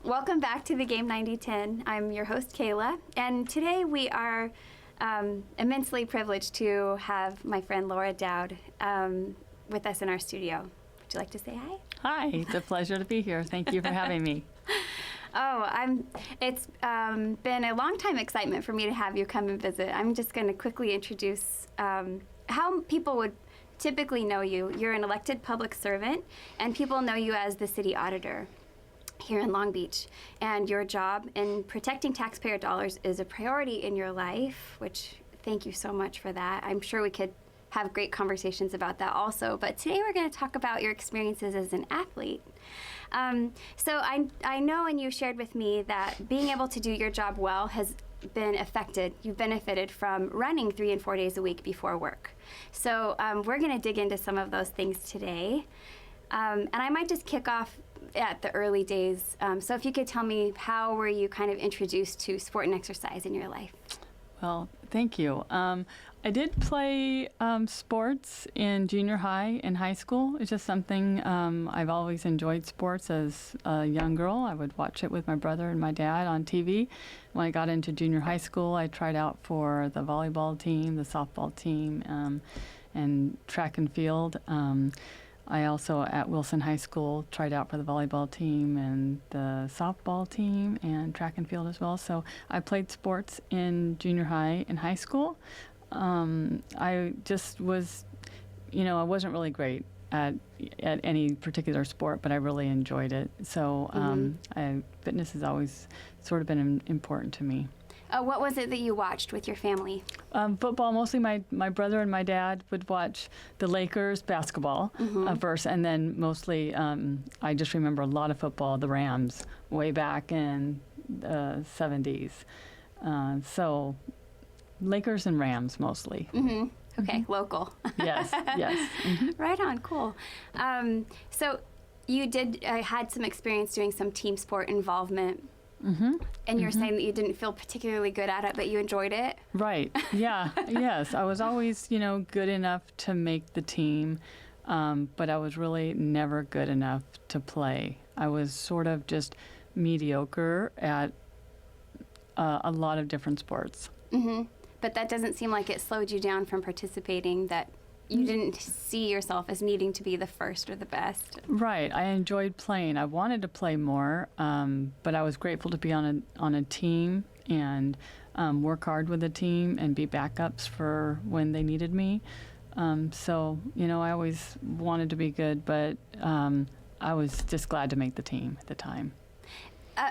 Welcome back to the Game 9010. I'm your host, Kayla, and today we are immensely privileged to have my friend Laura Doud with us in our studio. Would you like to say hi? Hi, it's a pleasure to be here. Thank you for having me. It's been a long time excitement for me to have you come and visit. I'm just going to quickly introduce how people would typically know you. You're an elected public servant, and people know you as the City Auditor here in Long Beach. And your job in protecting taxpayer dollars is a priority in your life, which thank you so much for that. I'm sure we could have great conversations about that also. But today we're going to talk about your experiences as an athlete. So I know, and you shared with me, that being able to do your job well has been affected. You've benefited from running 3 and 4 days a week before work. So we're going to dig into some of those things today. And I might just kick off at the early days. So if you could tell me, how were you kind of introduced to sport and exercise in your life? Well, thank you. I did play sports in junior high and high school. It's just something I've always enjoyed sports as a young girl. I would watch it with my brother and my dad on TV. When I got into junior high school, I tried out for the volleyball team, the softball team, and track and field. I also, at Wilson High School, tried out for the volleyball team and the softball team and track and field as well. So I played sports in junior high and high school. I just was, I wasn't really great at any particular sport, but I really enjoyed it. So fitness has always sort of been important to me. What was it that you watched with your family? Football. Mostly my brother and my dad would watch the Lakers basketball first, and then mostly I just remember a lot of football, the Rams, way back in the 70s. So Lakers and Rams mostly. Mm-hmm. Okay, local. Yes, yes. Mm-hmm. Right on, cool. So you had some experience doing some team sport involvement. Mm-hmm. And you're saying that you didn't feel particularly good at it, but you enjoyed it? Right. Yeah. Yes. I was always, good enough to make the team, but I was really never good enough to play. I was sort of just mediocre at a lot of different sports. Mm-hmm. But that doesn't seem like it slowed you down from participating, that you didn't see yourself as needing to be the first or the best. Right. I enjoyed playing. I wanted to play more, but I was grateful to be on a team and work hard with the team and be backups for when they needed me. So, I always wanted to be good, but I was just glad to make the team at the time.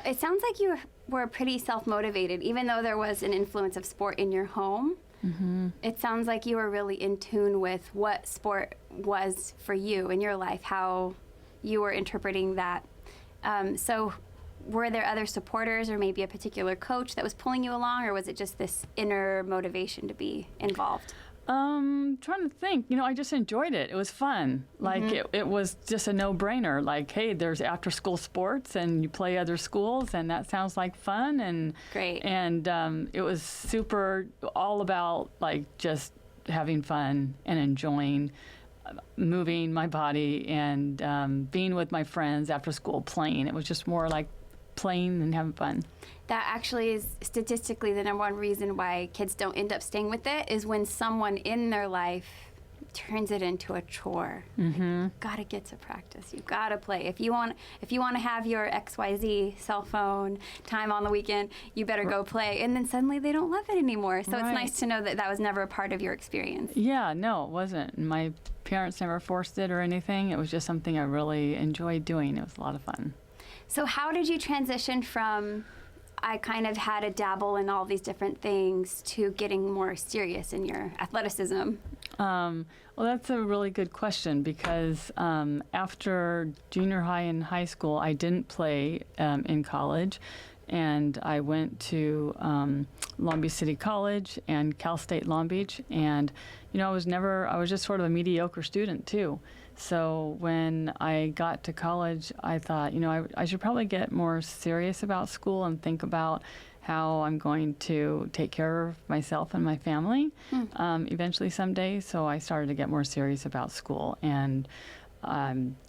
It sounds like you were pretty self-motivated, even though there was an influence of sport in your home. Mm-hmm. It sounds like you were really in tune with what sport was for you in your life, how you were interpreting that. So were there other supporters or maybe a particular coach that was pulling you along, or was it just this inner motivation to be involved? Trying to think, I just enjoyed it. It was fun. Like it was just a no-brainer. Like, hey, there's after-school sports and you play other schools, and that sounds like fun. And great. And it was super all about like just having fun and enjoying moving my body and being with my friends after school playing. It was just more like playing and having fun. That actually is statistically the number one reason why kids don't end up staying with it, is when someone in their life turns it into a chore. Mm-hmm. Like, gotta get to practice. You gotta play. If you want to have your XYZ cell phone time on the weekend, you better go play. And then suddenly they don't love it anymore. So It's nice to know that that was never a part of your experience. Yeah, no, it wasn't. My parents never forced it or anything. It was just something I really enjoyed doing. It was a lot of fun. So how did you transition from, I kind of had a dabble in all these different things, to getting more serious in your athleticism? Well, that's a really good question, because after junior high and high school, I didn't play in college, and I went to Long Beach City College and Cal State Long Beach, and I was just sort of a mediocre student too. So when I got to college, I thought, I should probably get more serious about school and think about how I'm going to take care of myself and my family eventually someday. So I started to get more serious about school. And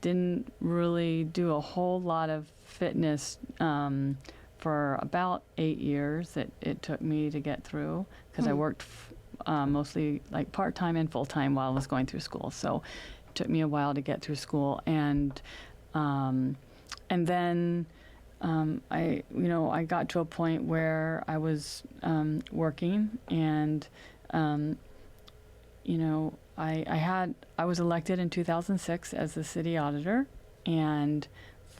didn't really do a whole lot of fitness for about 8 years. It took me to get through because I worked mostly like part-time and full-time while I was going through school. So it took me a while to get through school, and then I got to a point where I was working, and I was elected in 2006 as the city auditor, and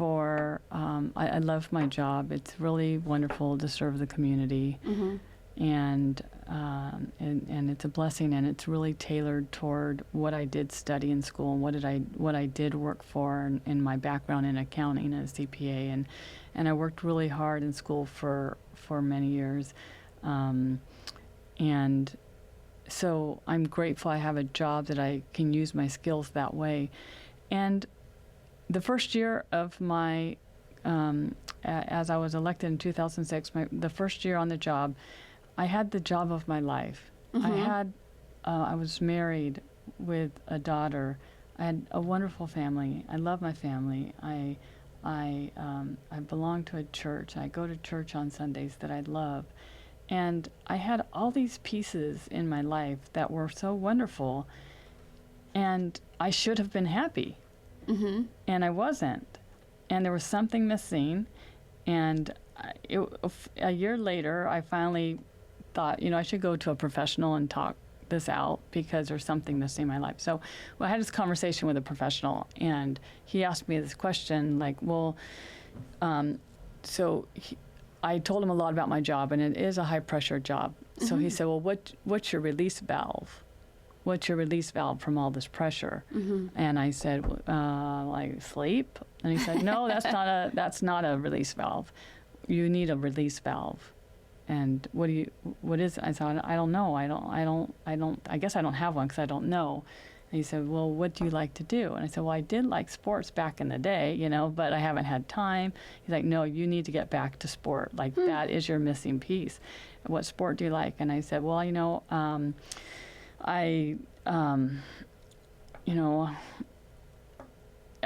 I love my job. It's really wonderful to serve the community, and it's a blessing, and it's really tailored toward what I did study in school and what I did work for, and my background in accounting as CPA, and I worked really hard in school for many years, and so I'm grateful I have a job that I can use my skills that way. And the first year of my, as I was elected in 2006, the first year on the job, I had the job of my life. I was married with a daughter. I had a wonderful family. I love my family. I belong to a church. I go to church on Sundays that I love. And I had all these pieces in my life that were so wonderful, and I should have been happy. And I wasn't. And there was something missing. And a year later, I finally thought, I should go to a professional and talk this out because there's something missing in my life. So I had this conversation with a professional, and he asked me this question, like, I told him a lot about my job, and it is a high-pressure job. So he said, well, what's your release valve? What's your release valve from all this pressure? And I said, like sleep? And he said, no, that's not a release valve. You need a release valve. And what is it? I said, I don't know. I guess I don't have one because I don't know. And he said, well, what do you like to do? And I said, well, I did like sports back in the day, but I haven't had time. He's like, no, you need to get back to sport. Like, that is your missing piece. What sport do you like? And I said, well, I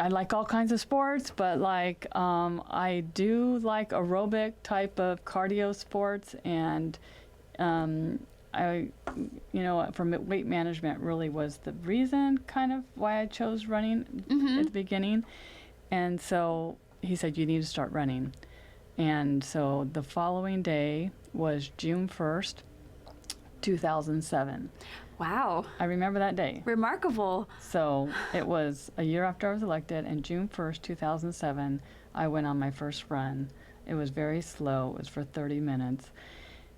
like all kinds of sports, but I do like aerobic type of cardio sports, and from weight management really was the reason kind of why I chose running at the beginning. And so he said, you need to start running. And so the following day was June 1st, 2007. Wow. I remember that day. Remarkable. So it was a year after I was elected, and June 1st, 2007, I went on my first run. It was very slow. It was for 30 minutes.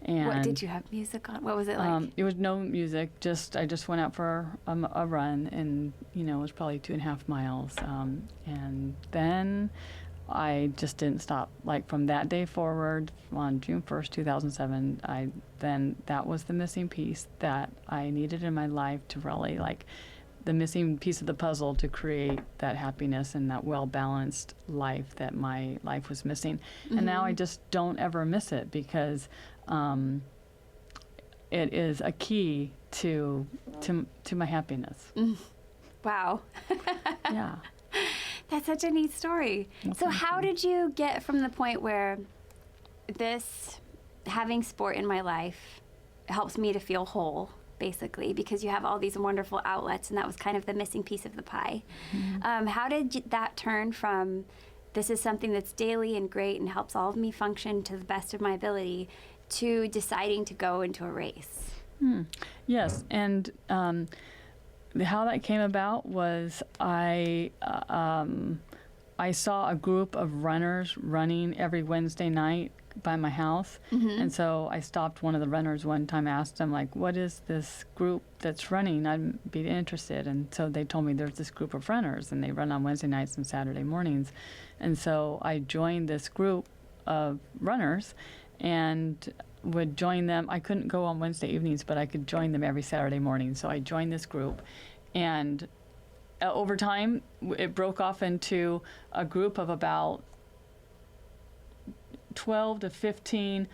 And what did you have music on? What was it like? It was no music. I just went out for a run, and it was probably 2.5 miles. And then I just didn't stop. Like from that day forward, on June 1st, 2007, that was the missing piece that I needed in my life to really the missing piece of the puzzle to create that happiness and that well-balanced life that my life was missing. And now I just don't ever miss it because it is a key to my happiness. Wow. Yeah. That's such a neat story. So how did you get from the point where having sport in my life helps me to feel whole, basically, because you have all these wonderful outlets, and that was kind of the missing piece of the pie. How did that turn from this is something that's daily and great and helps all of me function to the best of my ability to deciding to go into a race? Yes, and how that came about was I saw a group of runners running every Wednesday night by my house, and so I stopped one of the runners one time, asked them, what is this group that's running? I'd be interested. And so they told me there's this group of runners, and they run on Wednesday nights and Saturday mornings. And so I joined this group of runners and would join them. I couldn't go on Wednesday evenings, but I could join them every Saturday morning. So I joined this group, and over time, it broke off into a group of about 12 to 15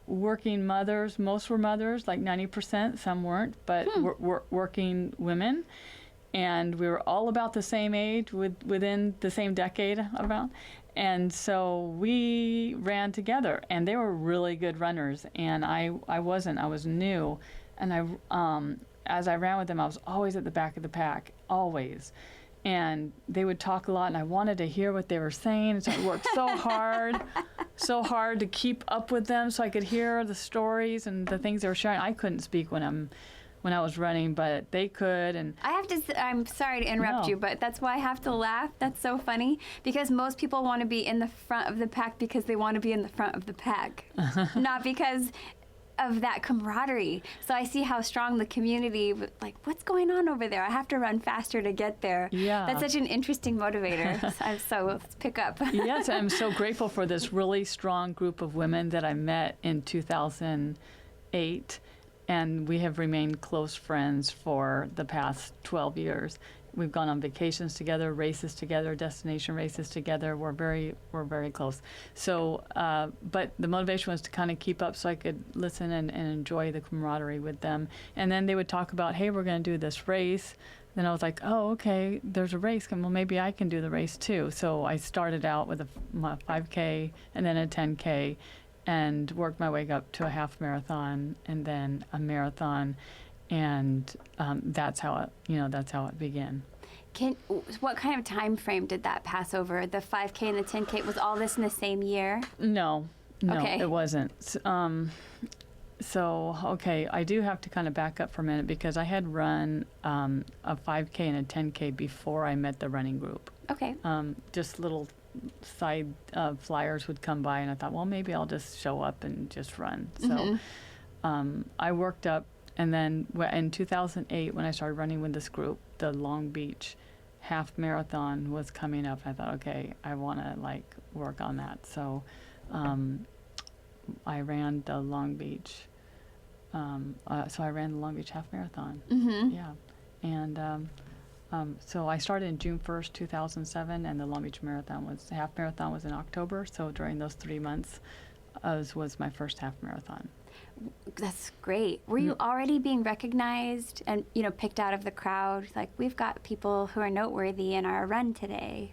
working mothers. Most were mothers, like 90%. Some weren't, but working women. and we were all about the same age, within the same decade about. And so we ran together, and they were really good runners, and I wasn't. I was new, and as I ran with them, I was always at the back of the pack, always. And they would talk a lot, and I wanted to hear what they were saying. So I worked so hard to keep up with them so I could hear the stories and the things they were sharing. I couldn't speak when I was running, but they could. And I have to, I'm sorry to interrupt you, but that's why I have to laugh. That's so funny, because most people want to be in the front of the pack because they want to be in the front of the pack, not because of that camaraderie. So I see how strong the community, like, what's going on over there? I have to run faster to get there. Yeah. That's such an interesting motivator. So let's pick up. Yes, I'm so grateful for this really strong group of women that I met in 2008, and we have remained close friends for the past 12 years. We've gone on vacations together, races together, destination races together. We're very close. So, but the motivation was to kind of keep up so I could listen and enjoy the camaraderie with them. And then they would talk about, hey, we're going to do this race. Then I was like, oh, okay, there's a race. Well, maybe I can do the race too. So I started out with a 5K and then a 10K, and worked my way up to a half marathon and then a marathon. And that's how it began. What kind of time frame did that pass over? The 5K and the 10K, was all this in the same year? No, Okay. It wasn't. So, okay, I do have to kind of back up for a minute because I had run a 5K and a 10K before I met the running group. Okay. Just little side flyers would come by, and I thought, well, maybe I'll just show up and just run. So I worked up. And then in 2008, when I started running with this group, the Long Beach half marathon was coming up. I thought, okay, I want to work on that. So I ran the Long Beach. So I ran the Long Beach half marathon. Mm-hmm. Yeah. And so I started in June 1st, 2007, and the Long Beach half marathon was in October. So during those 3 months was my first half marathon. That's great. Were you already being recognized and, picked out of the crowd? Like, we've got people who are noteworthy in our run today.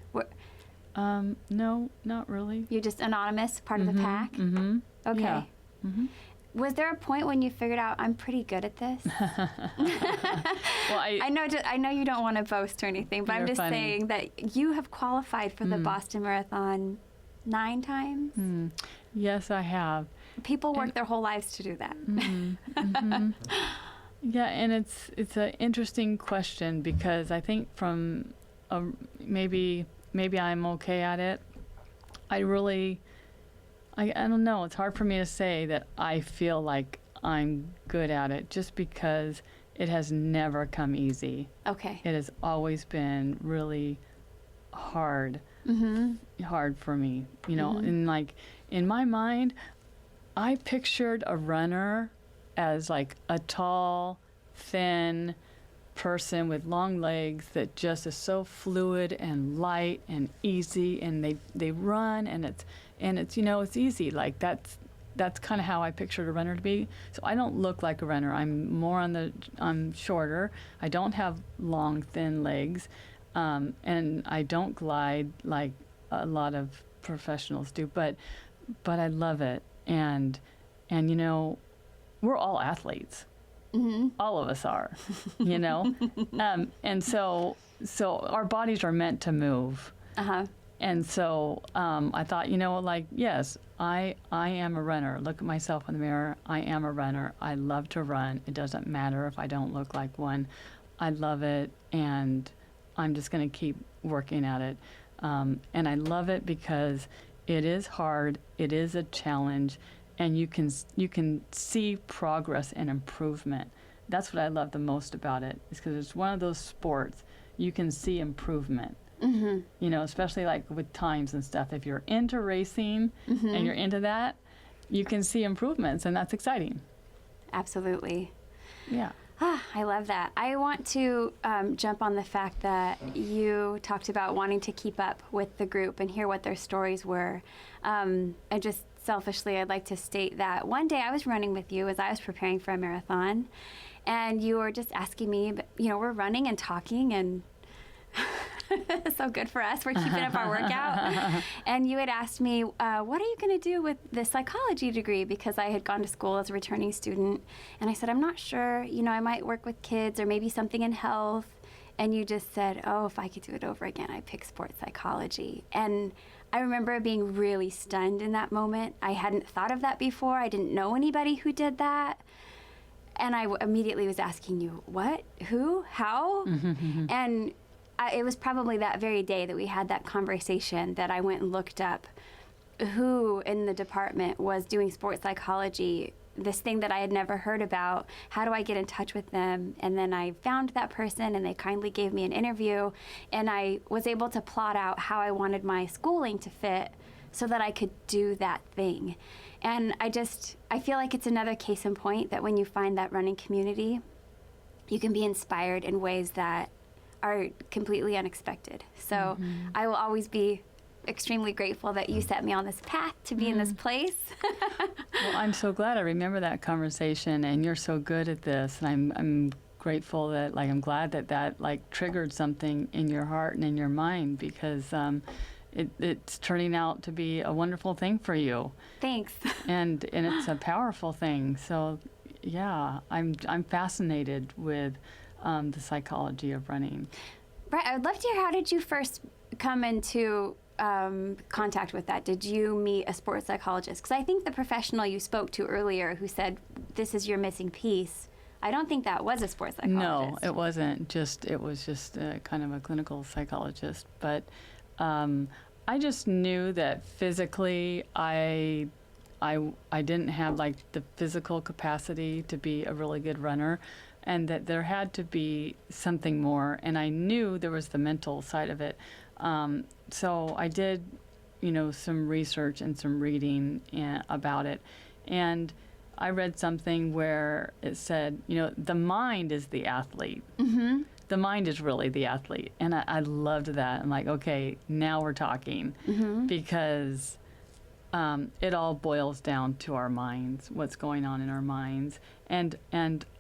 No, not really. You're just anonymous, part of the pack? Mm-hmm. Okay. Yeah. Mm-hmm. Was there a point when you figured out, I'm pretty good at this? Well, I know you don't want to boast or anything, but I'm just saying that you have qualified for the Boston Marathon 9 times? Yes, I have. People work their whole lives to do that. Yeah, and it's an interesting question because I think from maybe I'm okay at it. I don't know. It's hard for me to say that I feel like I'm good at it just because it has never come easy. Okay. It has always been really hard for me, and in my mind, I pictured a runner as like a tall, thin person with long legs that just is so fluid and light and easy, and they run and it's it's easy. Like that's kind of how I pictured a runner to be. So I don't look like a runner. I'm shorter. I don't have long, thin legs, and I don't glide like a lot of professionals do. But I love it. And we're all athletes. Mm-hmm. All of us are, and so our bodies are meant to move. Uh-huh. And so I thought, yes, I am a runner. Look at myself in the mirror. I am a runner. I love to run. It doesn't matter if I don't look like one. I love it, and I'm just going to keep working at it. And I love it because it is hard. It is a challenge, and you can see progress and improvement. That's what I love the most about it, is because it's one of those sports you can see improvement. Mm-hmm. Especially like with times and stuff. If you're into racing and you're into that, you can see improvements, and that's exciting. Absolutely. Yeah. I love that. I want to jump on the fact that you talked about wanting to keep up with the group and hear what their stories were. And just selfishly, I'd like to state that one day I was running with you as I was preparing for a marathon, and you were just asking me, but, you know, we're running and talking, and so good for us. We're keeping up our workout. And you had asked me, what are you going to do with the psychology degree? Because I had gone to school as a returning student. And I said, I'm not sure. You know, I might work with kids or maybe something in health. And you just said, oh, if I could do it over again, I'd pick sports psychology. And I remember being really stunned in that moment. I hadn't thought of that before. I didn't know anybody who did that. And I immediately was asking you, what, who, how? And it was probably that very day that we had that conversation that I went and looked up who in the department was doing sports psychology, this thing that I had never heard about. How do I get in touch with them? And then I found that person, and they kindly gave me an interview, and I was able to plot out how I wanted my schooling to fit so that I could do that thing. And I feel like it's another case in point that when you find that running community, you can be inspired in ways that are completely unexpected. So I will always be extremely grateful that you set me on this path to be in this place. Well, I'm so glad I remember that conversation, and you're so good at this, and I'm grateful that, like, I'm glad that like triggered something in your heart and in your mind, because it's turning out to be a wonderful thing for you. Thanks. And it's a powerful thing. So yeah, I'm fascinated with the psychology of running. Right. I would love to hear, how did you first come into contact with that? Did you meet a sports psychologist? Because I think the professional you spoke to earlier who said, this is your missing piece, I don't think that was a sports psychologist. No, it wasn't. It was just kind of a clinical psychologist. But I just knew that physically I didn't have, like, the physical capacity to be a really good runner, and that there had to be something more. And I knew there was the mental side of it. So I did, you know, some research and some reading about it. And I read something where it said, you know, the mind is the athlete. The mind is really the athlete. And I loved that. I'm like, okay, now we're talking. Because it all boils down to our minds, what's going on in our minds. And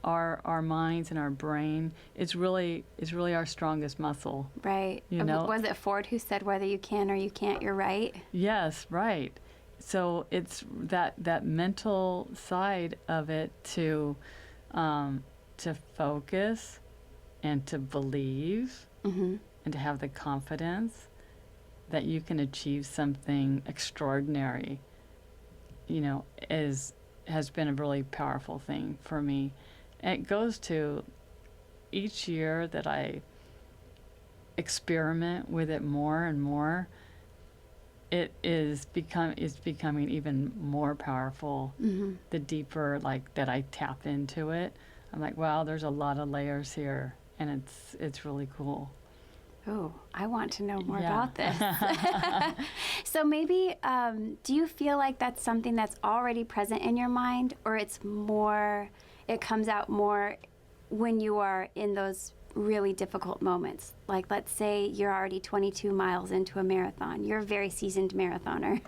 our minds and our brain is really our strongest muscle. Right. You know? Was it Ford who said, whether you can or you can't, you're right? Yes, right. So it's that mental side of it to focus and to believe and to have the confidence that you can achieve something extraordinary, you know, has been a really powerful thing for me. And it goes to each year that I experiment with it more and more, it's becoming even more powerful. The deeper, like, that I tap into it, I'm like, wow, there's a lot of layers here, and it's really cool. Oh, I want to know more about this. So maybe, do you feel like that's something that's already present in your mind, or it comes out more when you are in those really difficult moments? Like, let's say you're already 22 miles into a marathon. You're a very seasoned marathoner.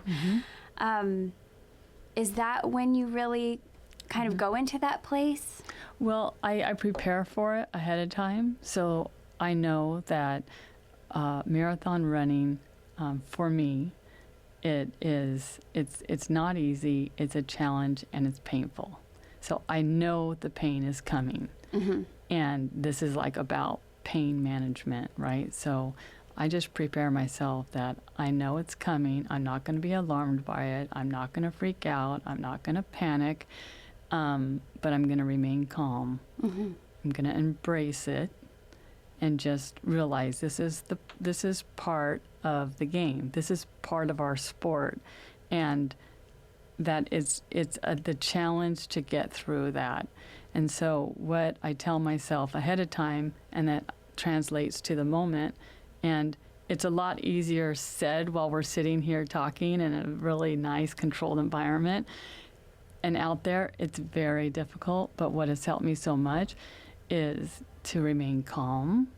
Is that when you really kind of go into that place? Well, I prepare for it ahead of time, so I know that marathon running, for me, it's not easy. It's a challenge, and it's painful. So I know the pain is coming, and this is, like, about pain management, right? So I just prepare myself that I know it's coming. I'm not going to be alarmed by it. I'm not going to freak out. I'm not going to panic, but I'm going to remain calm. I'm going to embrace it and just realize this is part of the game. This is part of our sport, and that it's the challenge to get through that. And so what I tell myself ahead of time, and that translates to the moment, and it's a lot easier said while we're sitting here talking in a really nice, controlled environment. And out there, it's very difficult, but what has helped me so much is to remain calm,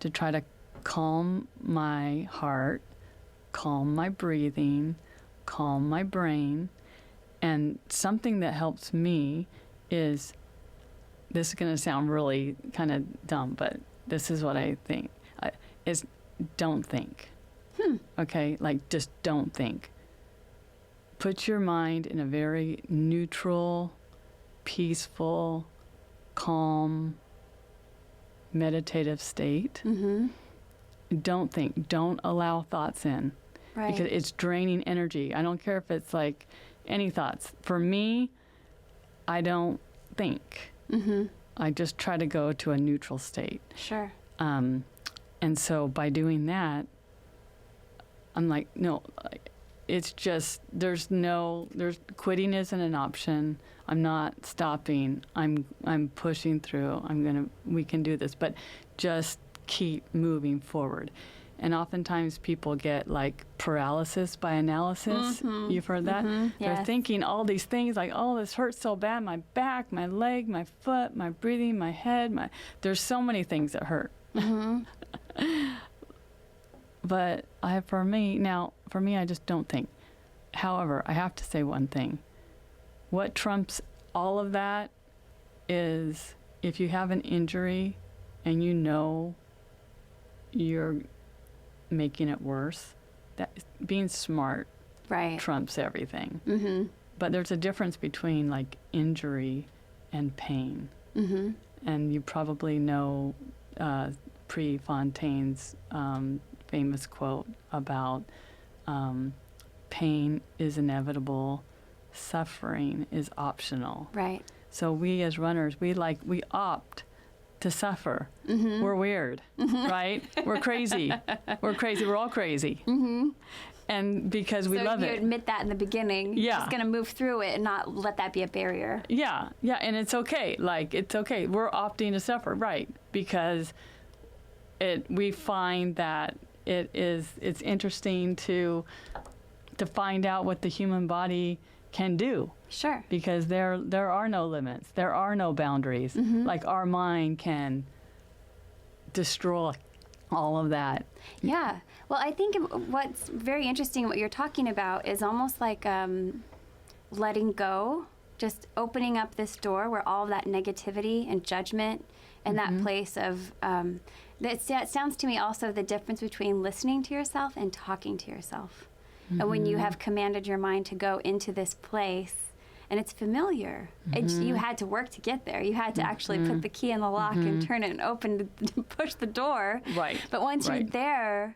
to try to calm my heart, calm my breathing, calm my brain. And something that helps me is this is going to sound really kind of dumb, but this is what I think, is don't think. Okay? Like, just don't think. Put your mind in a very neutral, peaceful, calm, meditative state. Don't think. Don't allow thoughts in. Right. Because it's draining energy. I don't care if it's like any thoughts. For me, I don't think. I just try to go to a neutral state. Sure. And so by doing that, I'm like, no, it's just, quitting isn't an option. I'm not stopping. I'm pushing through. We can do this, but just keep moving forward. And oftentimes people get like paralysis by analysis. You've heard that? They're Yes. thinking all these things like, oh, this hurts so bad, my back, my leg, my foot, my breathing, my head, there's so many things that hurt. But for me, I just don't think. However, I have to say one thing. What trumps all of that is if you have an injury and you know you're making it worse, that being smart trumps everything. But there's a difference between like injury and pain. And you probably know Prefontaine's famous quote about pain is inevitable, suffering is optional. Right. So we as runners, we opt to suffer. We're weird, right? We're crazy. We're all crazy. And because we love So it. you admit that in the beginning. You're just going to move through it and not let that be a barrier. Yeah, and it's okay. Like, it's okay. We're opting to suffer, right? Because we find that it's interesting to find out what the human body can do. Sure. Because there are no limits. There are no boundaries. Like, our mind can destroy all of that. Yeah. Well, I think what's very interesting, what you're talking about, is almost like letting go, just opening up this door where all of that negativity and judgment and that place of, it sounds to me also the difference between listening to yourself and talking to yourself. And when you have commanded your mind to go into this place, and it's familiar. You had to work to get there. You had to actually put the key in the lock and turn it and open, push the door. Right. But once you're there,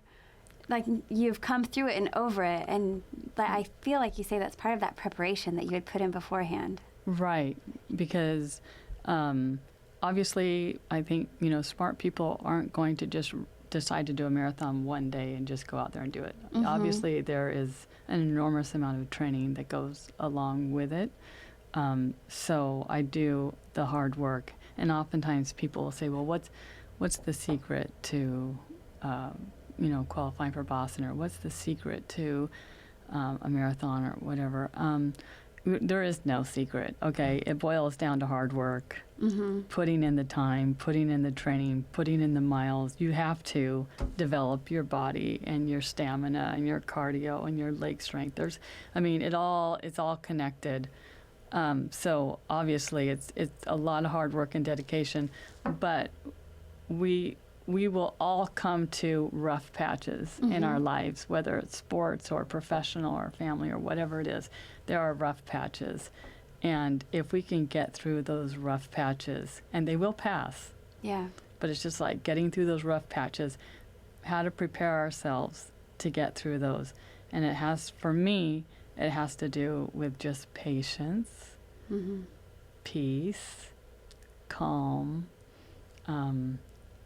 like, you've come through it and over it. And I feel like you say that's part of that preparation that you had put in beforehand. Right. Because obviously, I think, smart people aren't going to just decide to do a marathon one day and just go out there and do it. Obviously, there is an enormous amount of training that goes along with it. So I do the hard work. And oftentimes people will say, well, what's the secret to, qualifying for Boston, or what's the secret to a marathon or whatever? There is no secret, okay? It boils down to hard work, putting in the time, putting in the training, putting in the miles. You have to develop your body and your stamina and your cardio and your leg strength. It's all connected. So obviously it's a lot of hard work and dedication, but we will all come to rough patches in our lives, whether it's sports or professional or family or whatever it is. There are rough patches. And if we can get through those rough patches, and they will pass. Yeah. But it's just like getting through those rough patches, how to prepare ourselves to get through those. And for me, it has to do with just patience, peace, calm,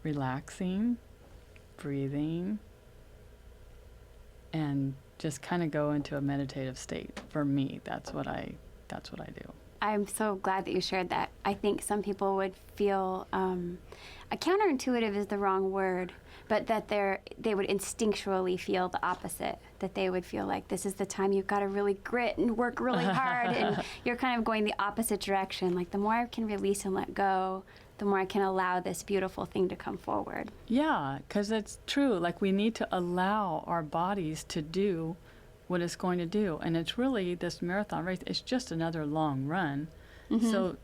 relaxing, breathing, and just kind of go into a meditative state. For me, that's what I do. I'm so glad that you shared that. I think some people would feel counterintuitive is the wrong word, but that they would instinctually feel the opposite. That they would feel like this is the time you've got to really grit and work really hard, and you're kind of going the opposite direction. Like, the more I can release and let go, the more I can allow this beautiful thing to come forward. Yeah, because it's true. Like, we need to allow our bodies to do what it's going to do. And it's really, this marathon race, it's just another long run. So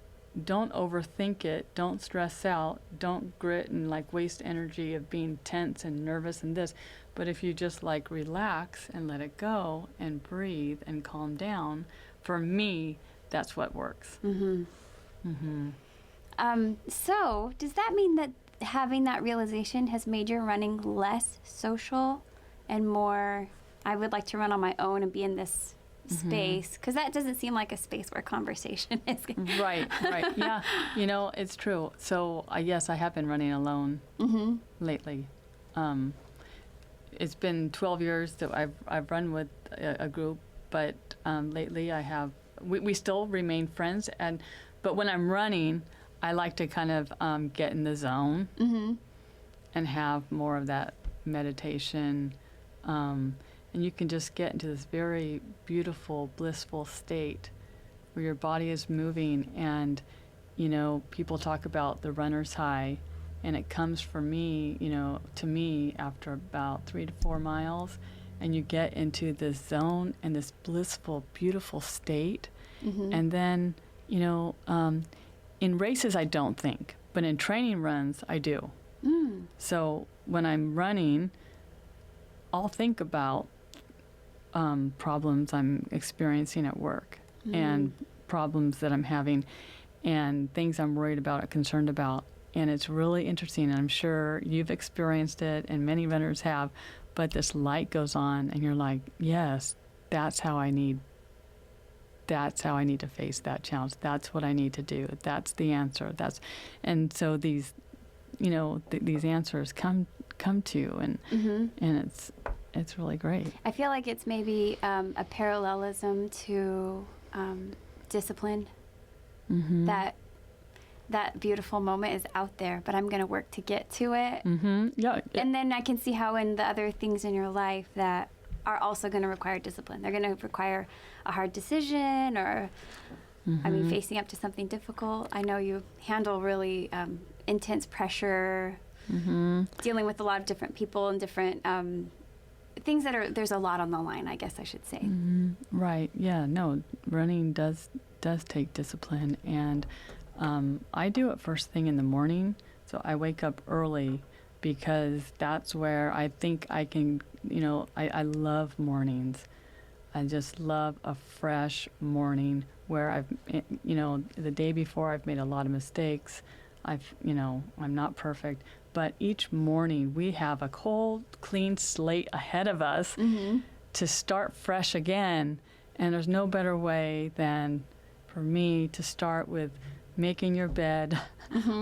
don't overthink it. Don't stress out. Don't grit and like waste energy of being tense and nervous and this. But if you just like relax and let it go and breathe and calm down, for me, that's what works. So does that mean that having that realization has made your running less social and more, I would like to run on my own and be in this space? Because that doesn't seem like a space where conversation is. Right. Yeah, it's true. So yes, I have been running alone lately. It's been 12 years that I've run with a group, but lately I have. We still remain friends, but when I'm running, I like to kind of get in the zone and have more of that meditation. And you can just get into this very beautiful, blissful state where your body is moving. And, people talk about the runner's high, and it comes for me, to me after about 3 to 4 miles. And you get into this zone and this blissful, beautiful state. And then, in races, I don't think, but in training runs, I do. So when I'm running, I'll think about problems I'm experiencing at work and problems that I'm having and things I'm worried about or concerned about. And it's really interesting, and I'm sure you've experienced it, and many runners have, but this light goes on, and you're like, yes, that's how I need to face that challenge. That's what I need to do. That's the answer. And so these, these answers come to you, and it's really great. I feel like it's maybe a parallelism to discipline. That beautiful moment is out there, but I'm going to work to get to it. Yeah. And then I can see how in the other things in your life that are also going to require discipline. They're going to require a hard decision or, facing up to something difficult. I know you handle really intense pressure, dealing with a lot of different people and different things there's a lot on the line, I guess I should say. Right. Yeah. No, running does take discipline, and I do it first thing in the morning. So I wake up early because that's where I think I can, I love mornings. I just love a fresh morning where the day before I've made a lot of mistakes. I'm not perfect, but each morning we have a cold, clean slate ahead of us to start fresh again. And there's no better way than for me to start with making your bed,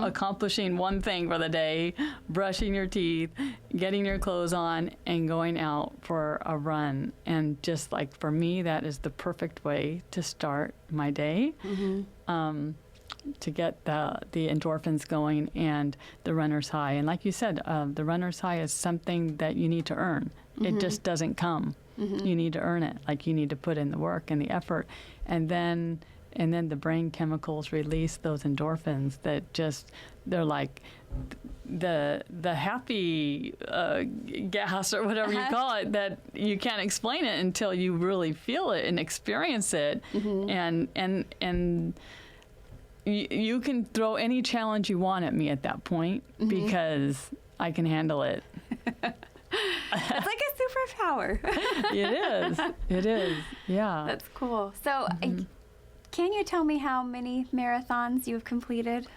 accomplishing one thing for the day, brushing your teeth, getting your clothes on, and going out for a run. And just like for me, that is the perfect way to start my day, to get the endorphins going and the runner's high. And like you said, the runner's high is something that you need to earn. It just doesn't come. You need to earn it. Like you need to put in the work and the effort. And then the brain chemicals release those endorphins that they're like the happy gas or whatever you call it, that you can't explain it until you really feel it and experience it. And you can throw any challenge you want at me at that point because I can handle it. It's like a superpower. It is. Yeah. That's cool. So can you tell me how many marathons you've completed?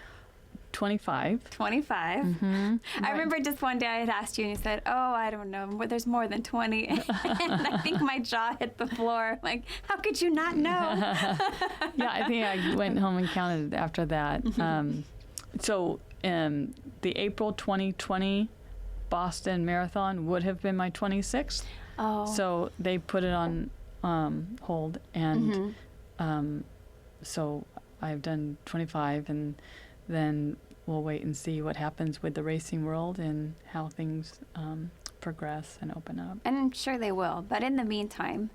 25. 25. Right. I remember just one day I had asked you and you said, oh, I don't know, there's more than 20. And I think my jaw hit the floor. Like, how could you not know? Yeah, I think I went home and counted after that. So the April 2020 Boston Marathon would have been my 26th. Oh. So they put it on hold, and so I've done 25, and then we'll wait and see what happens with the racing world and how things progress and open up. And I'm sure they will. But in the meantime,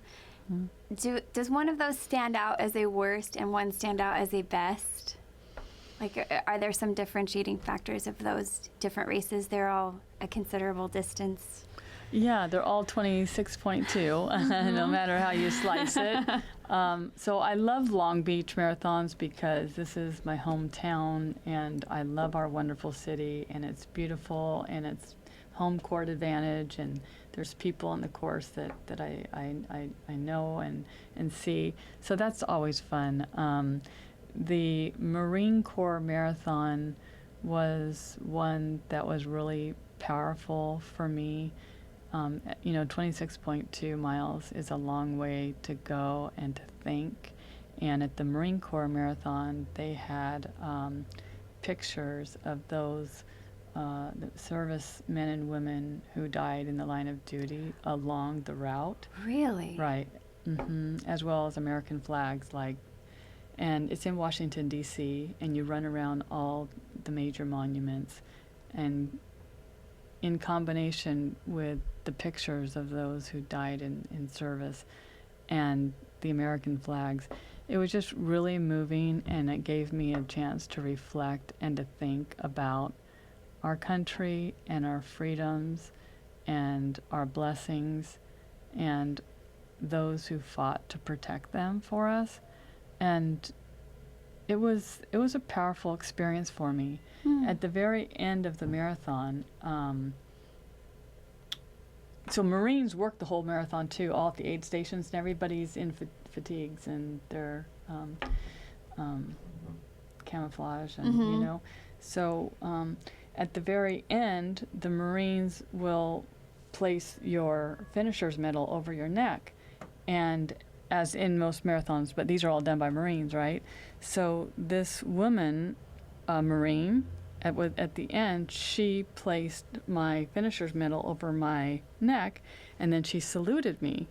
does one of those stand out as a worst and one stand out as a best? Like, are there some differentiating factors of those different races? They're all a considerable distance. Yeah, they're all 26.2, no matter how you slice it. So I love Long Beach marathons because this is my hometown, and I love our wonderful city, and it's beautiful, and it's home court advantage, and there's people on the course that I know and see. So that's always fun. The Marine Corps Marathon was one that was really powerful for me. 26.2 miles is a long way to go and to think. And at the Marine Corps Marathon, they had pictures of those the servicemen and women who died in the line of duty along the route. Really? Right. As well as American flags, and it's in Washington, D.C., and you run around all the major monuments, and in combination with the pictures of those who died in service and the American flags, it was just really moving, and it gave me a chance to reflect and to think about our country and our freedoms and our blessings and those who fought to protect them for us. And it was a powerful experience for me. At the very end of the marathon, so Marines work the whole marathon too, all at the aid stations, and everybody's in fatigues and their camouflage, and So at the very end, the Marines will place your finisher's medal over your neck, and as in most marathons, but these are all done by Marines, right? So this woman, Marine, at the end, she placed my finisher's medal over my neck, and then she saluted me.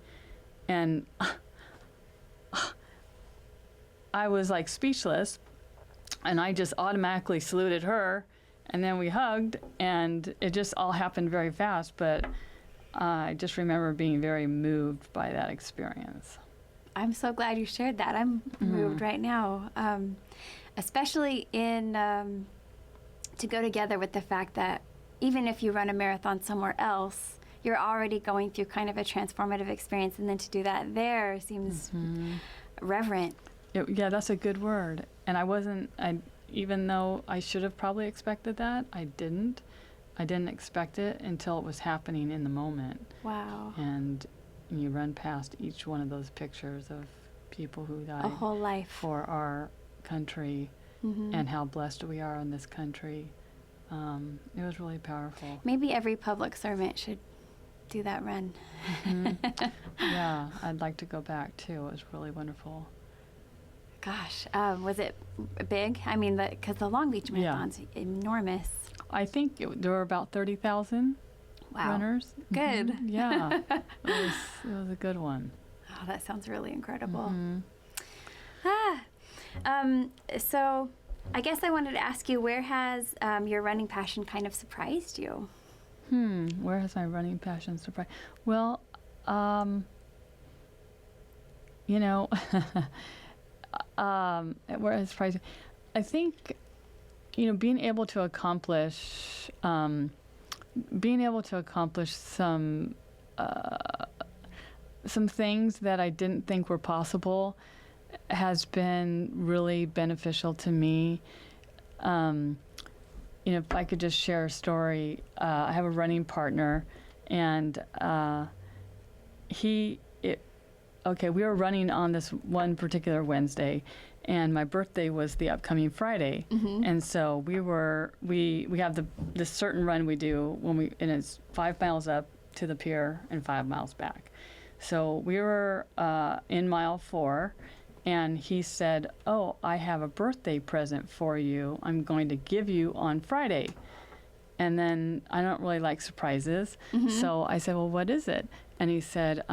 And I was like speechless, and I just automatically saluted her, and then we hugged, and it just all happened very fast, but I just remember being very moved by that experience. I'm so glad you shared that. I'm moved right now, especially to go together with the fact that even if you run a marathon somewhere else, you're already going through kind of a transformative experience, and then to do that there seems reverent. Yeah, that's a good word. And even though I should have probably expected that, I didn't. I didn't expect it until it was happening in the moment. Wow. And you run past each one of those pictures of people who died A whole life. for our country and how blessed we are in this country. It was really powerful. Maybe every public servant should do that run. Yeah, I'd like to go back too. It was really wonderful. Gosh, was it big? I mean, because the Long Beach Marathon's enormous. I think there were about 30,000 runners. Good. Yeah, it was a good one. Oh, that sounds really incredible. So I guess I wanted to ask you, where has your running passion kind of surprised you? Where has my running passion surprised? Well, where has surprised me? I think, being able to accomplish some things that I didn't think were possible has been really beneficial to me. If I could just share a story, I have a running partner, and we were running on this one particular Wednesday, and my birthday was the upcoming Friday, and so we have this certain run we do and it's 5 miles up to the pier and 5 miles back. So we were in mile 4, and he said, "Oh, I have a birthday present for you. I'm going to give you on Friday." And then I don't really like surprises, so I said, "Well, what is it?" And he said,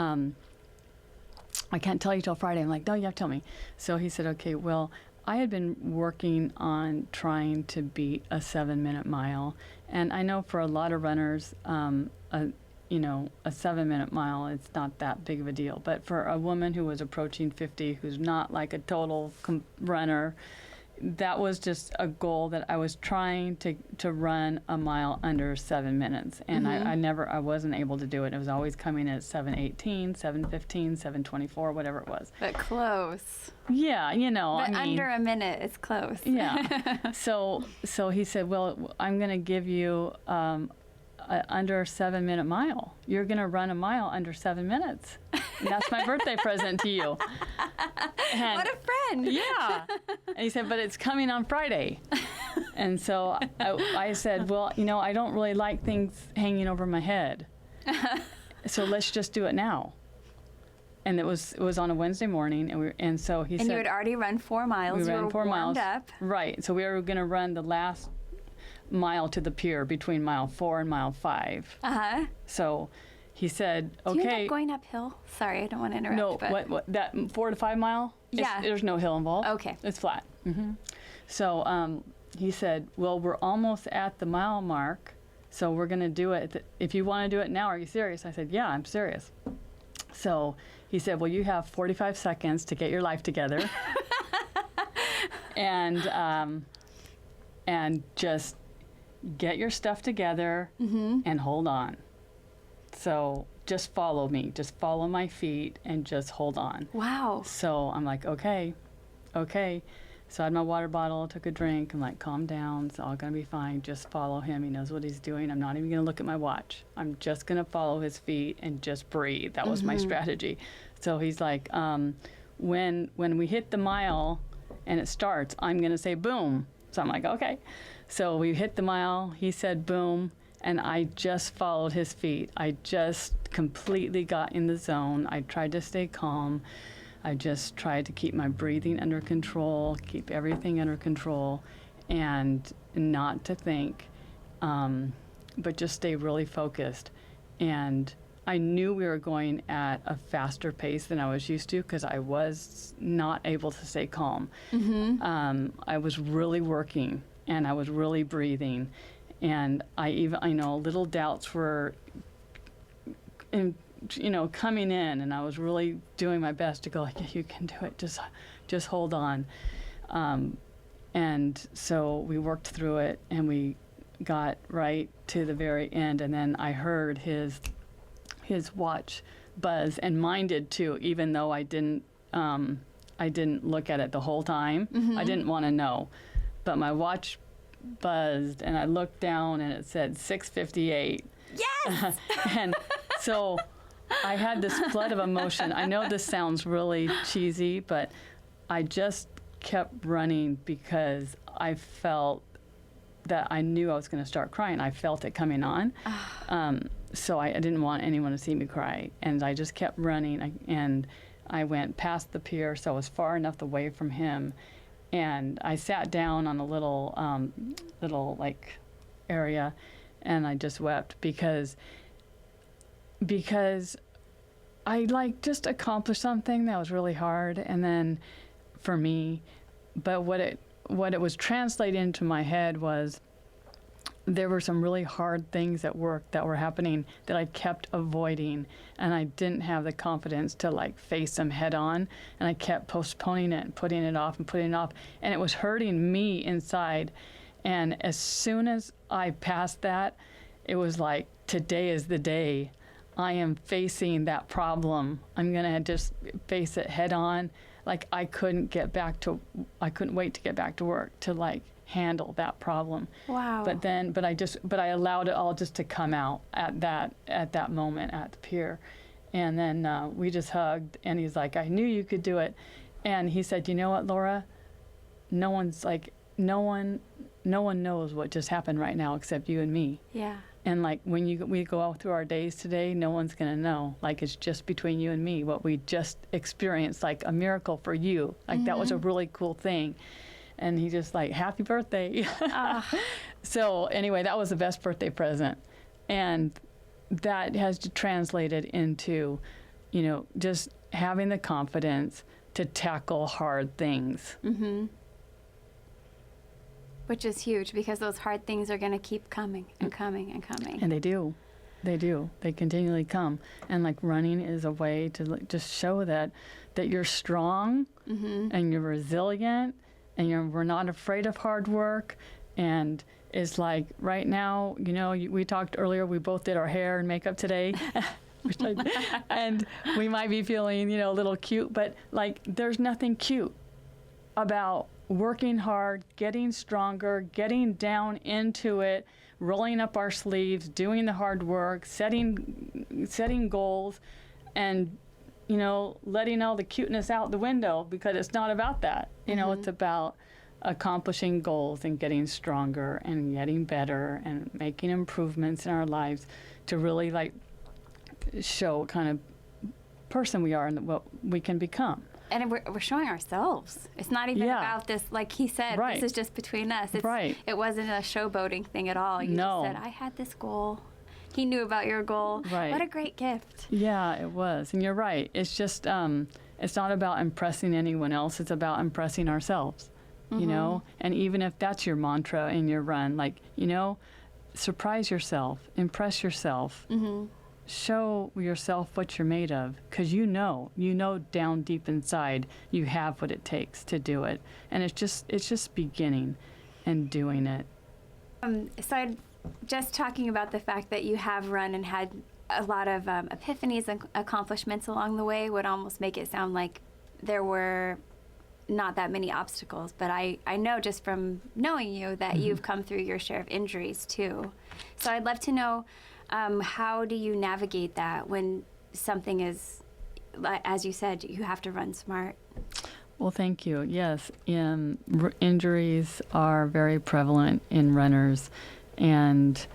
"I can't tell you till Friday." I'm like, "No, you have to tell me." So he said, "Okay, well, I had been working on trying to beat a 7-minute mile, and I know for a lot of runners, a 7-minute mile, it's not that big of a deal. But for a woman who was approaching 50, who's not like a total runner, that was just a goal that I was trying to run a mile under 7 minutes, and I wasn't able to do it. It was always coming at 7:18, 7:15, 7:24, whatever it was. But close. Yeah, But under a minute is close. Yeah. So he said, well, I'm going to give you under 7 minute mile. You're going to run a mile under 7 minutes. And that's my birthday present to you. And what a friend. Yeah. And he said, but it's coming on Friday. And so I said, well, I don't really like things hanging over my head. So let's just do it now. And it was on a Wednesday morning, and so he said. And you had already run 4 miles. We ran 4 miles. Up. Right. So we were going to run the last mile to the pier between mile 4 and mile 5. So he said, okay. Do you end up going uphill? Sorry, I don't want to interrupt. No, but what that 4 to 5 mile? Yeah. There's no hill involved. Okay. It's flat. So he said, well, we're almost at the mile mark, so we're going to do it. If you want to do it now, are you serious? I said, yeah, I'm serious. So he said, well, you have 45 seconds to get your life together and just get your stuff together and hold on. So just follow me. Just follow my feet and just hold on. Wow. So I'm like, okay. So I had my water bottle, took a drink. I'm like, calm down. It's all going to be fine. Just follow him. He knows what he's doing. I'm not even going to look at my watch. I'm just going to follow his feet and just breathe. That was my strategy. So he's like, when we hit the mile and it starts, I'm going to say boom. So I'm like, okay. So we hit the mile. He said boom. And I just followed his feet. I just completely got in the zone. I tried to stay calm. I just tried to keep my breathing under control, keep everything under control, and not to think, but just stay really focused. And I knew we were going at a faster pace than I was used to because I was not able to stay calm. I was really working, and I was really breathing. And I know little doubts were coming in, and I was really doing my best to go like, yeah, you can do it, just hold on. And so we worked through it, and we got right to the very end, and then I heard his watch buzz, and mine did too, even though I didn't look at it the whole time. I didn't want to know, but my watch buzzed, and I looked down, and it said 6:58. Yes. And so I had this flood of emotion. I know this sounds really cheesy, but I just kept running because I felt that I knew I was going to start crying. I felt it coming on. So I didn't want anyone to see me cry. And I just kept running. And I went past the pier, so I was far enough away from him. And I sat down on a little area, and I just wept because I just accomplished something that was really hard, and then for me, but what it was translating into my head was there were some really hard things at work that were happening that I kept avoiding, and I didn't have the confidence to face them head on, and I kept postponing it and putting it off, and it was hurting me inside. And as soon as I passed that, it was like, today is the day. I am facing that problem. I'm gonna just face it head on. I couldn't wait to get back to work to handle that problem. Wow. But I allowed it all just to come out at that moment at the pier. And then we just hugged, and he's like, I knew you could do it. And he said, you know what, Laura? No one knows what just happened right now except you and me. Yeah. And when we go out through our days today, no one's going to know. It's just between you and me, what we just experienced, a miracle for you. That was a really cool thing. And he just happy birthday. So anyway, that was the best birthday present. And that has translated into, just having the confidence to tackle hard things. Which is huge, because those hard things are going to keep coming and coming and coming. And they do. They continually come. And running is a way to just show that you're strong and you're resilient and we're not afraid of hard work. And it's like right now, we talked earlier, we both did our hair and makeup today. And we might be feeling, a little cute, but like there's nothing cute about working hard, getting stronger, getting down into it, rolling up our sleeves, doing the hard work, setting goals, and letting all the cuteness out the window, because it's not about that. It's about accomplishing goals and getting stronger and getting better and making improvements in our lives to really like show what kind of person we are and what we can become. And we're showing ourselves. It's not even about this, like he said, this is just between us. It wasn't a showboating thing at all. You just said, I had this goal. He knew about your goal. Right. What a great gift. Yeah, it was. And you're right. It's just, it's not about impressing anyone else. It's about impressing ourselves, And even if that's your mantra in your run, like, surprise yourself, impress yourself. Show yourself what you're made of, because you know down deep inside you have what it takes to do it, and it's just beginning and doing it. So just talking about the fact that you have run and had a lot of epiphanies and accomplishments along the way would almost make it sound like there were not that many obstacles, but I know just from knowing you that you've come through your share of injuries too. So I'd love to know, how do you navigate that when something is, as you said, you have to run smart? Well, thank you. Yes, injuries are very prevalent in runners, and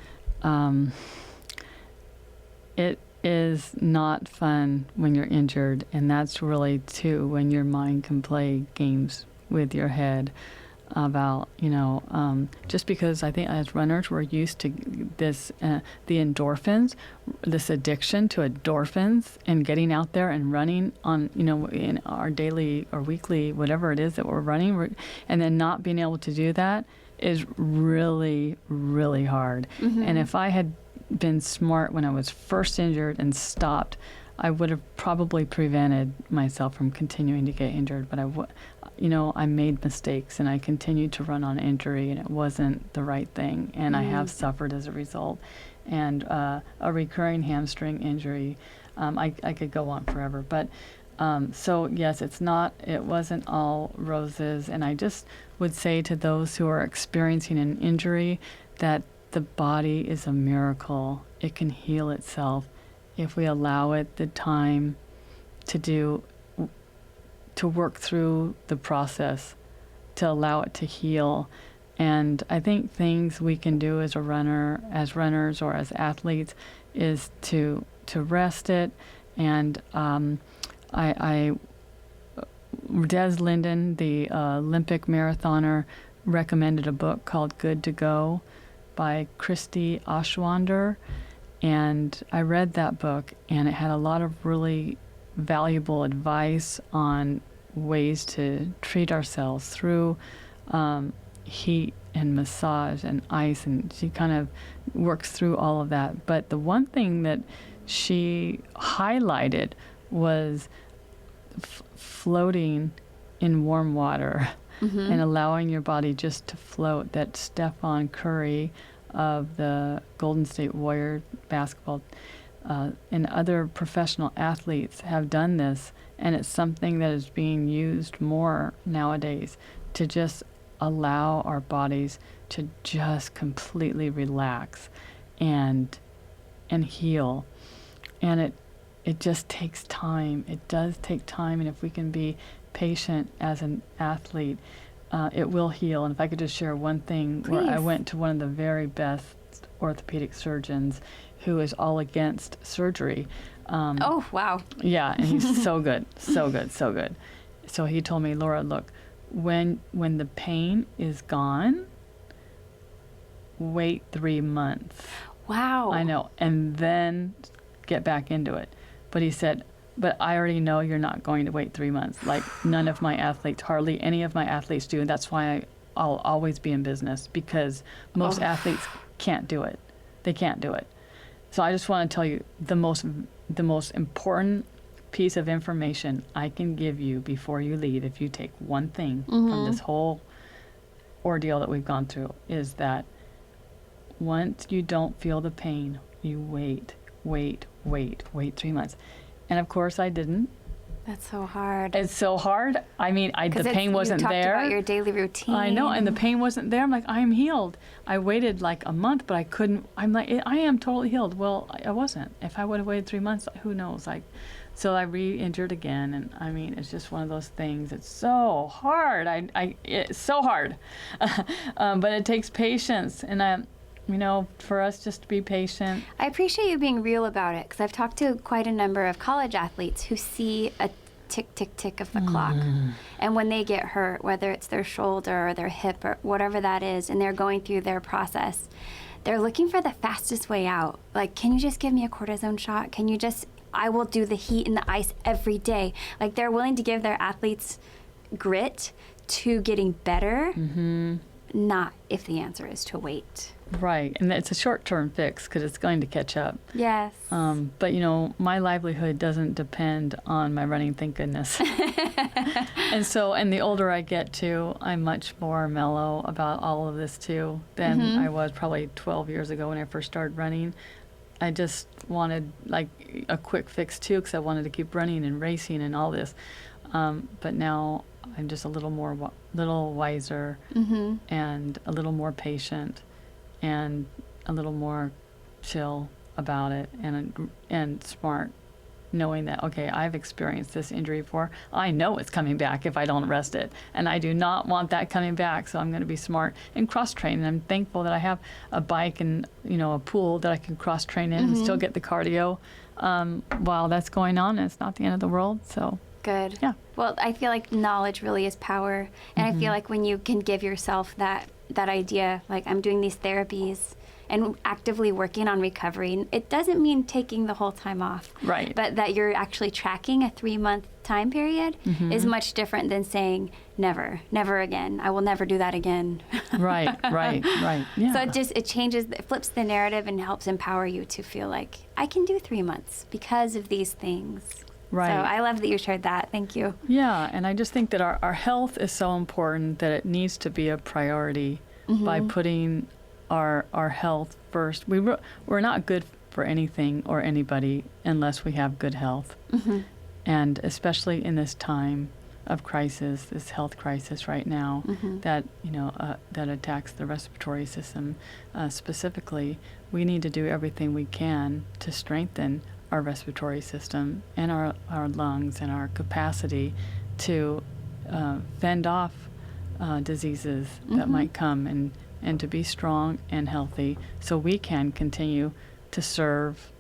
it is not fun when you're injured, and that's really too when your mind can play games with your head about, just because I think as runners we're used to this, the endorphins, this addiction to endorphins and getting out there and running on, in our daily or weekly, whatever it is that we're running, and then not being able to do that is really, really hard. And if I had been smart when I was first injured and stopped, I would have probably prevented myself from continuing to get injured, but I made mistakes and I continued to run on injury, and it wasn't the right thing, and I have suffered as a result. And a recurring hamstring injury, I could go on forever, but so yes, it wasn't all roses, and I just would say to those who are experiencing an injury that the body is a miracle. It can heal itself if we allow it the time to work through the process, to allow it to heal. And I think things we can do as runners or as athletes is to rest it. And Des Linden, the Olympic marathoner, recommended a book called Good to Go by Christy Oshwander. And I read that book, and it had a lot of really valuable advice on ways to treat ourselves through heat and massage and ice, and she kind of works through all of that. But the one thing that she highlighted was floating in warm water and allowing your body just to float. That Stephen Curry of the Golden State Warrior basketball and other professional athletes have done this, and it's something that is being used more nowadays, to just allow our bodies to just completely relax and heal. And it just takes time. It does take time, and if we can be patient as an athlete, it will heal. And if I could just share one thing, where I went to one of the very best orthopedic surgeons who is all against surgery. Oh, wow. Yeah, and he's so good, so good, so good. So he told me, Laura, look, when the pain is gone, wait 3 months. Wow. I know, and then get back into it. But he said, but I already know you're not going to wait 3 months. Like none of my athletes, hardly any of my athletes do, and that's why I'll always be in business, because most athletes can't do it. They can't do it. So I just want to tell you the most important piece of information I can give you before you leave, if you take one thing from this whole ordeal that we've gone through is that once you don't feel the pain, you wait 3 months. And of course I didn't. That's so hard. It's so hard. I mean, the pain wasn't you talked there. about your daily routine. I know, and the pain wasn't there. I'm like, I'm healed. I waited like a month, but I couldn't. I'm like, I am totally healed. Well, I wasn't. If I would have waited 3 months, who knows? Like, so I re-injured again, and I mean, it's just one of those things. It's so hard. It's so hard, but it takes patience, and for us just to be patient. I appreciate you being real about it, because I've talked to quite a number of college athletes who see a tick, tick, tick of the clock. And when they get hurt, whether it's their shoulder or their hip or whatever that is, and they're going through their process, they're looking for the fastest way out. Like, can you just give me a cortisone shot? I will do the heat and the ice every day. Like, they're willing to give their athletes grit to getting better, not if the answer is to wait. Right, and it's a short-term fix because it's going to catch up. Yes. But my livelihood doesn't depend on my running, thank goodness. And the older I get too, I'm much more mellow about all of this too than I was probably 12 years ago when I first started running. I just wanted like a quick fix too, because I wanted to keep running and racing and all this. But now I'm just a little wiser and a little more patient and a little more chill about it and smart, knowing that, okay, I've experienced this injury before. I know it's coming back if I don't rest it, and I do not want that coming back, so I'm going to be smart and cross-train. And I'm thankful that I have a bike and, a pool that I can cross-train in and still get the cardio while that's going on, and it's not the end of the world, so. Good. Yeah. Well, I feel like knowledge really is power, and I feel like when you can give yourself that idea, like I'm doing these therapies and actively working on recovery, it doesn't mean taking the whole time off. Right. But that you're actually tracking a 3-month time period is much different than saying never again. I will never do that again. Right. Yeah. So it flips the narrative and helps empower you to feel like I can do 3 months because of these things. Right. So I love that you shared that. Thank you. Yeah, and I just think that our health is so important that it needs to be a priority by putting our health first. We're not good for anything or anybody unless we have good health. And especially in this time of crisis, this health crisis right now that that attacks the respiratory system specifically, we need to do everything we can to strengthen our respiratory system and our lungs and our capacity to fend off diseases that might come and to be strong and healthy so we can continue to serve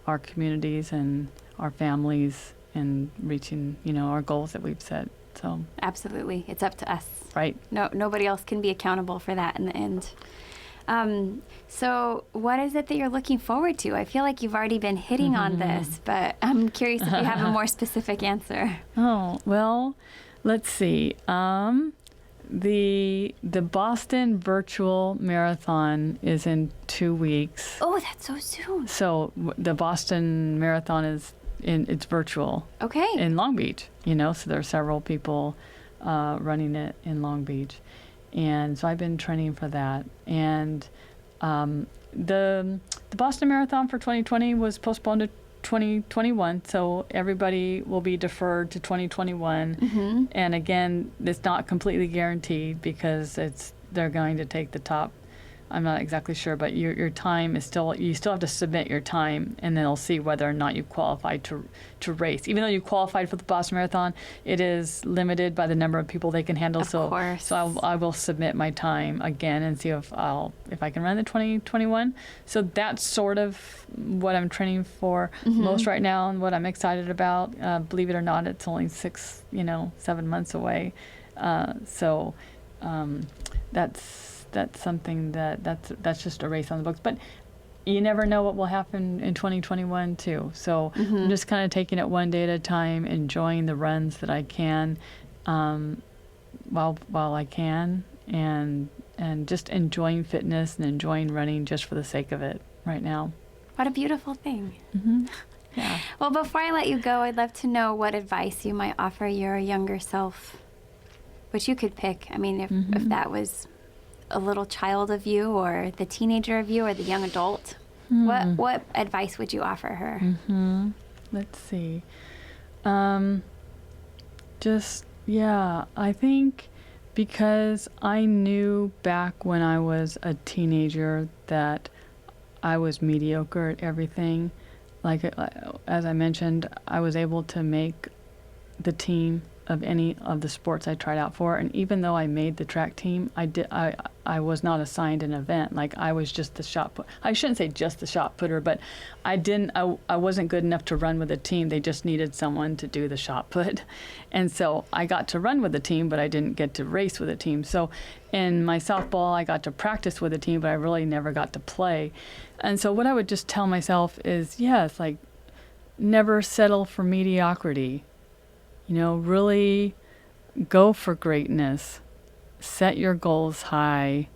our communities and our families in reaching, our goals that we've set. So absolutely, it's up to us. Right. No, nobody else can be accountable for that in the end. So what is it that you're looking forward to? I feel like you've already been hitting on this, but I'm curious if you have a more specific answer. Oh, well, let's see. The Boston Virtual Marathon is in 2 weeks. Oh, that's so soon. So the Boston Marathon it's virtual. Okay. In Long Beach, so there are several people running it in Long Beach. And so I've been training for that. And the Boston Marathon for 2020 was postponed to 2021, so everybody will be deferred to 2021. And again, it's not completely guaranteed because they're going to take the top. I'm not exactly sure, but your time is you still have to submit your time, and then they'll see whether or not you qualified to race. Even though you qualified for the Boston Marathon, it is limited by the number of people they can handle. Of course. So I will submit my time again and see if I can run the 2021. So that's sort of what I'm training for most right now, and what I'm excited about. Believe it or not, it's only 7 months away. So that's something that's just a race on the books. But you never know what will happen in 2021 too. So I'm just kind of taking it one day at a time, enjoying the runs that I can while I can, and just enjoying fitness and enjoying running just for the sake of it right now. What a beautiful thing. Yeah. Well, before I let you go, I'd love to know what advice you might offer your younger self, which you could pick. I mean, if that was a little child of you, or the teenager of you, or the young adult, what advice would you offer her? Let's see. I think because I knew back when I was a teenager that I was mediocre at everything. Like, as I mentioned, I was able to make the team of any of the sports I tried out for, and even though I made the track team, I was not assigned an event. Like, I was just the shot put. I shouldn't say just the shot putter, but I wasn't good enough to run with a team. They just needed someone to do the shot put, and so I got to run with a team, but I didn't get to race with a team. So in my softball, I got to practice with a team, but I really never got to play. And so what I would just tell myself is, yes, like, never settle for mediocrity. Really go for greatness. Set your goals high.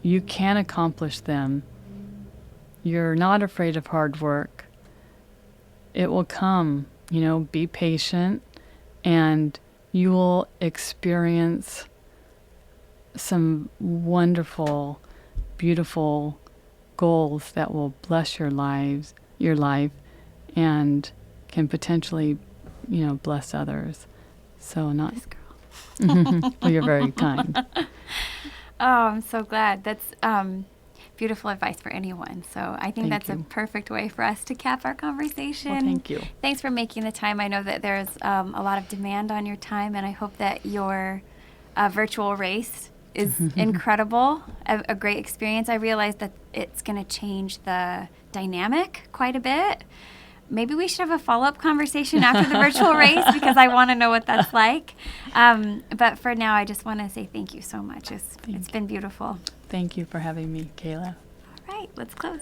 You can accomplish them. You're not afraid of hard work. It will come. Be patient, and you will experience some wonderful, beautiful goals that will bless your life, and can potentially bless others. So not This girl. Well, you're very kind. Oh, I'm so glad. That's beautiful advice for anyone. So I think that's a perfect way for us to cap our conversation. Well, thank you. Thanks for making the time. I know that there's a lot of demand on your time, and I hope that your virtual race is incredible, a great experience. I realize that it's going to change the dynamic quite a bit. Maybe we should have a follow-up conversation after the virtual race, because I want to know what that's like. But for now, I just want to say thank you so much. It's been beautiful. Thank you for having me, Kayla. All right, let's close.